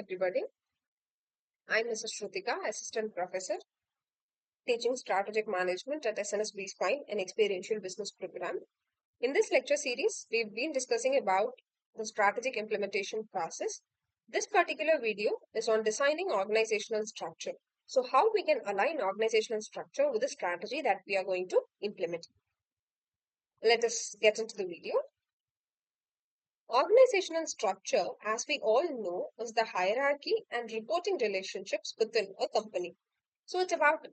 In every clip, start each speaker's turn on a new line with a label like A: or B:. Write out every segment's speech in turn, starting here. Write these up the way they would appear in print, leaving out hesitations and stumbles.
A: Everybody. I'm Mrs. Shrutika, Assistant Professor, teaching Strategic Management at SNSB Spine, an experiential business program. In this lecture series, we've been discussing about the strategic implementation process. This particular video is on designing organizational structure. So, how we can align organizational structure with the strategy that we are going to implement. Let us get into the video. Organizational structure, as we all know, is the hierarchy and reporting relationships within a company. So it's about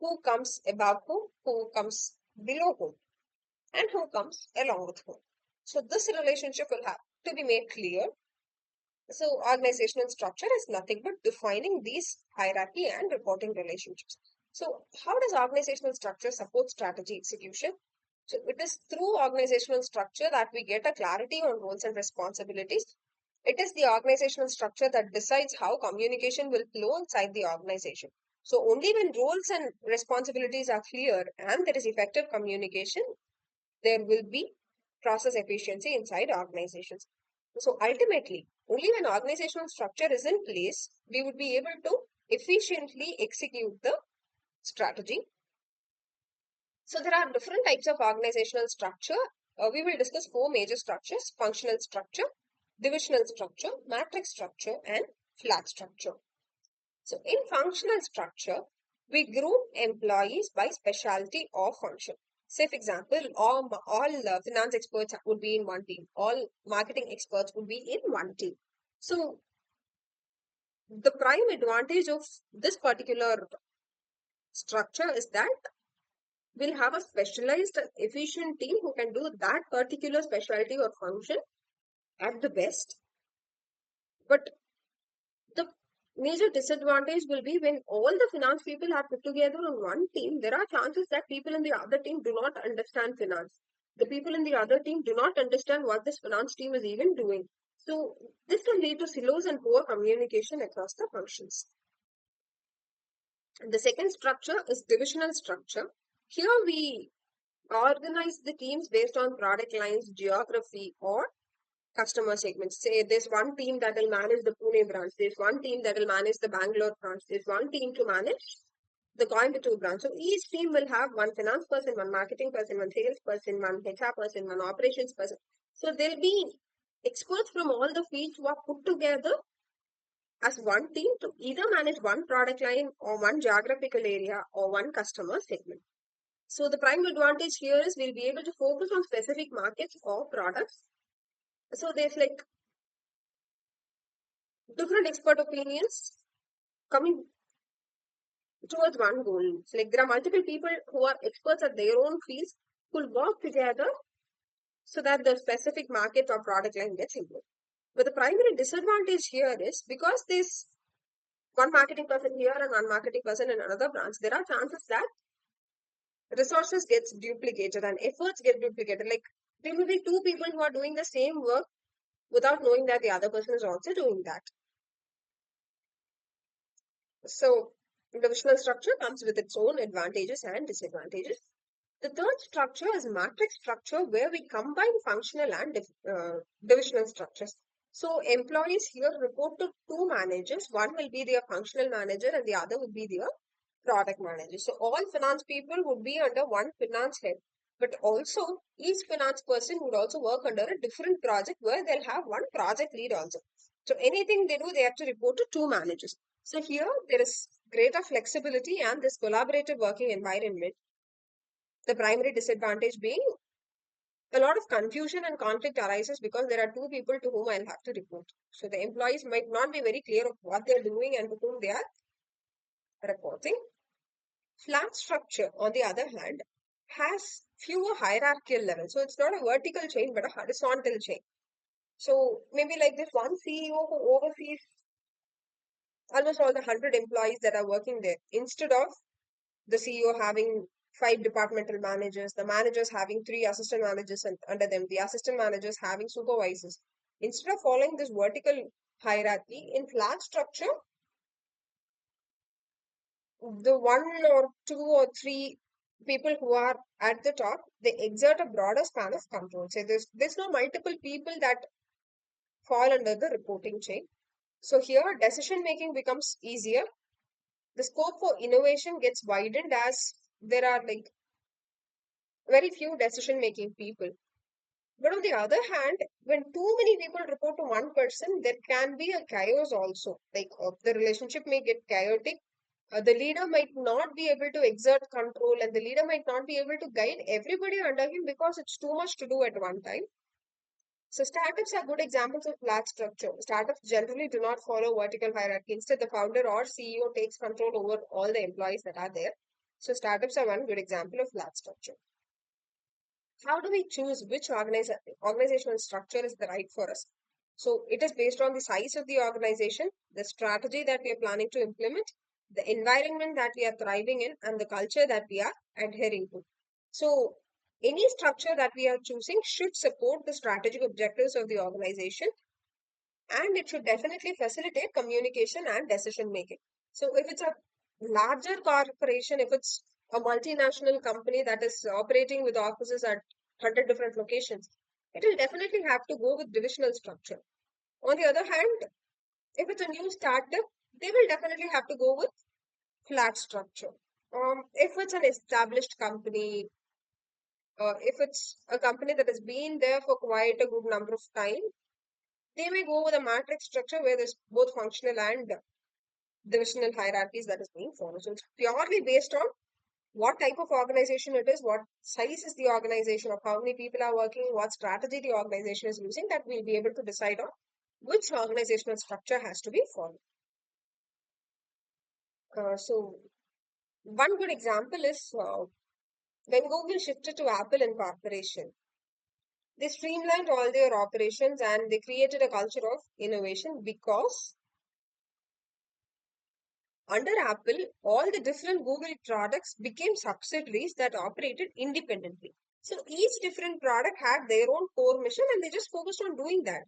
A: who comes above who comes below whom, and who comes along with whom. So this relationship will have to be made clear. So organizational structure is nothing but defining these hierarchy and reporting relationships. So how does organizational structure support strategy execution? So it is through organizational structure that we get a clarity on roles and responsibilities. It is the organizational structure that decides how communication will flow inside the organization. So only when roles and responsibilities are clear and there is effective communication, there will be process efficiency inside organizations. So ultimately, only when organizational structure is in place, we would be able to efficiently execute the strategy. So there are different types of organizational structure. We will discuss four major structures: functional structure, divisional structure, matrix structure, and flat structure. So in functional structure, we group employees by specialty or function. Say, for example, all finance experts would be in one team. All marketing experts would be in one team. So the prime advantage of this particular structure is that we'll have a specialized and efficient team who can do that particular specialty or function at the best. But the major disadvantage will be when all the finance people are put together on one team, there are chances that people in the other team do not understand finance. The people in the other team do not understand what this finance team is even doing. So this can lead to silos and poor communication across the functions. The second structure is divisional structure. Here we organize the teams based on product lines, geography, or customer segments. Say there's one team that will manage the Pune branch, there's one team that will manage the Bangalore branch, there's one team to manage the Coimbatore branch. So each team will have one finance person, one marketing person, one sales person, one HR person, one operations person. So there'll be experts from all the fields who are put together as one team to either manage one product line or one geographical area or one customer segment. So the prime advantage here is we'll be able to focus on specific markets or products. So there's like different expert opinions coming towards one goal. It's like there are multiple people who are experts at their own fields who will work together so that the specific market or product line gets improved. But the primary disadvantage here is because there's one marketing person here and one marketing person in another branch, there are chances that resources gets duplicated and efforts get duplicated. Like there will be two people who are doing the same work without knowing that the other person is also doing that. So divisional structure comes with its own advantages and disadvantages. The third structure is matrix structure, where we combine functional and divisional structures. So employees here report to two managers. One will be their functional manager and the other would be their product manager. So all finance people would be under one finance head. But also each finance person would also work under a different project where they'll have one project lead also. So anything they do, they have to report to two managers. So here there is greater flexibility and this collaborative working environment. The primary disadvantage being a lot of confusion and conflict arises because there are two people to whom I'll have to report. So the employees might not be very clear of what they're doing and to whom they are reporting. Flat structure, on the other hand, has fewer hierarchical levels. So it's not a vertical chain, but a horizontal chain. So maybe like this one CEO who oversees almost all the 100 employees that are working there, instead of the CEO having five departmental managers, the managers having three assistant managers under them, the assistant managers having supervisors. Instead of following this vertical hierarchy in flat structure, the one or two or three people who are at the top, they exert a broader span of control. So there's no multiple people that fall under the reporting chain. So here, decision making becomes easier. The scope for innovation gets widened as there are like very few decision making people. But on the other hand, when too many people report to one person, there can be a chaos also. Like the relationship may get chaotic. The leader might not be able to exert control, and the leader might not be able to guide everybody under him because it's too much to do at one time. So startups are good examples of flat structure. Startups generally do not follow vertical hierarchy. Instead, the founder or CEO takes control over all the employees that are there. So startups are one good example of flat structure. How do we choose which organizational structure is the right for us? So it is based on the size of the organization, the strategy that we are planning to implement, the environment that we are thriving in, and the culture that we are adhering to. So any structure that we are choosing should support the strategic objectives of the organization, and it should definitely facilitate communication and decision making. So if it's a larger corporation, if it's a multinational company that is operating with offices at 100 different locations, it will definitely have to go with divisional structure. On the other hand, if it's a new startup, they will definitely have to go with flat structure. If it's an established company, if it's a company that has been there for quite a good number of time, they may go with a matrix structure where there's both functional and divisional hierarchies that is being followed. So it's purely based on what type of organization it is, what size is the organization, of how many people are working, what strategy the organization is using, that we'll be able to decide on which organizational structure has to be followed. So one good example is when Google shifted to Apple Incorporation. They streamlined all their operations and they created a culture of innovation because under Apple, all the different Google products became subsidiaries that operated independently. So each different product had their own core mission and they just focused on doing that.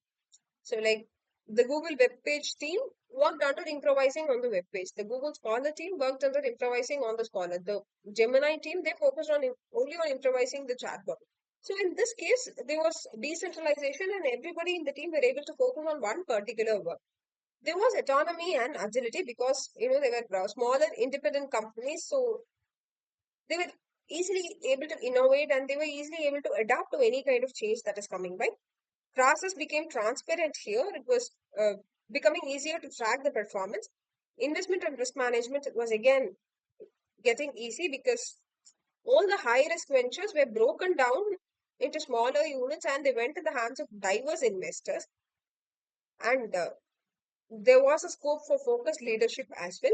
A: So, like the Google web page team worked under improvising on the web page. The Google Scholar team worked under improvising on the Scholar. The Gemini team, they focused on only on improvising the chatbot. So in this case, there was decentralization and everybody in the team were able to focus on one particular work. There was autonomy and agility because they were smaller independent companies, so they were easily able to innovate and they were easily able to adapt to any kind of change that is coming by. Process became transparent here. It was becoming easier to track the performance. Investment and risk management was again getting easy because all the high risk ventures were broken down into smaller units and they went in the hands of diverse investors, and there was a scope for focused leadership as well.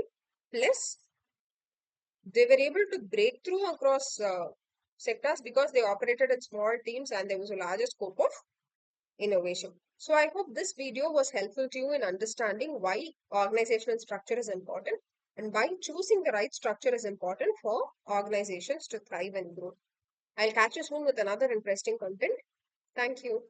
A: Plus, they were able to break through across sectors because they operated in small teams and there was a larger scope of innovation. So, I hope this video was helpful to you in understanding why organizational structure is important and why choosing the right structure is important for organizations to thrive and grow. I'll catch you soon with another interesting content. Thank you.